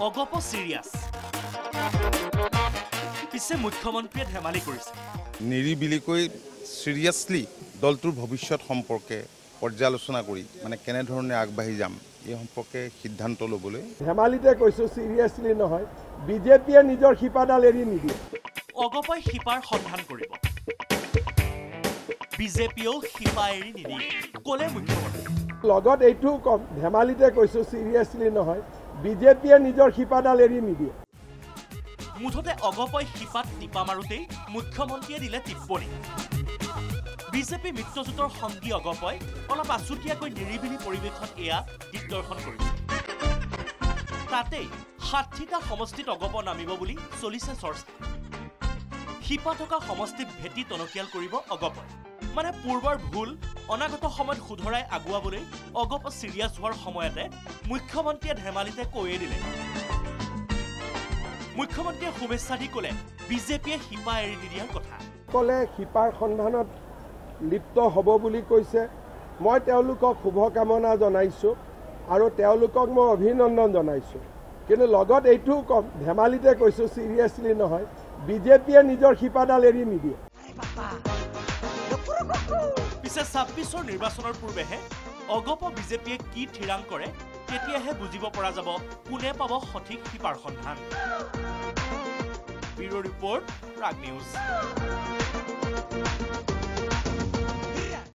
অগপ সিৰিয়াছ পিছে মুখ্যমন্ত্ৰীয়ে ধেমালি কৰিছে নিৰিবিলিকৈ সিৰিয়াছলি দলটোৰ ভৱিষ্যত সম্পৰ্কে পৰ্যালোচনা কৰি মানে কেনে ধৰণে আগবাঢ়ি যাম এই সম্পৰ্কে সিদ্ধান্ত ল'বলৈ ধেমালিতে কৈছো সিৰিয়াছলি নহয় বিজেপিয়ে নিজৰ শিপাডাল এৰি নিদিয়ে অগপই শিপাৰ সন্ধান কৰিব বিজেপিও শিপা এৰি নিদিয়ে ক'লে মুখ্যমন্ত্ৰী লগত এইটো কম ধেমালিতে কৈছো সিৰিয়াছলি নহয় বিজেপিয়ে নিজৰ শিপাডাল এৰি নিদিয়ে মুঠতে অগপই শিপাত টিপা মাৰোতেই মুখ্যমন্ত্ৰীয়ে দিলে টিপ্পনী বিজেপি মিত্ৰজোঁটৰ সংগী অগপই অলপ আছুতীয়াকৈ নিৰিবিলি পৰিৱেশত এয়া দিগদৰ্শন কৰিছে তাতেই ৬০টা সমষ্টিত অগপ নামিব বুলি চলিছে চৰ্চা শিপা থকা সমষ্টিত ভেটি টনকিয়াল কৰিব অগপই মানে পূৰ্বৰ ভুল অনাগত সময়ত শুধৰাই আগুৱাবলৈ অগপ চিৰিয়াছ হোৱাৰ সময়তে মুখ্যমন্ত্ৰীয়ে ধেমালিতে কৈয়ে দিলে মুখ্যমন্ত্ৰীয়ে শুভেচ্ছা দি ক'লে বিজেপিয়ে শিপা এৰি নিদিয়াৰ কথা ক'লে শিপাৰ সন্ধানত লিপ্ত হ'ব বুলি কৈছে মই তেওঁলোকক শুভকামনা জনাইছোঁ আৰু তেওঁলোকক মই অভিনন্দন জনাইছোঁ কিন্তু লগত এইটোও কম ধেমালিতে কৈছোঁ সিৰিয়াছলি নহয় বিজেপিয়ে নিজৰ শিপাডাল এৰি নিদিয়ে পিছে ২৬ৰ নিৰ্বাচনৰ পূৰ্বেহে অগপ বিজেপিয়ে কি থিৰাং কৰে তেতিয়াহে বুজিব পৰা যাব কোনে পাব সঠিক শিপাৰ সন্ধান ব্যুৰ' ৰিপৰ্ট প্ৰাগ নিউজ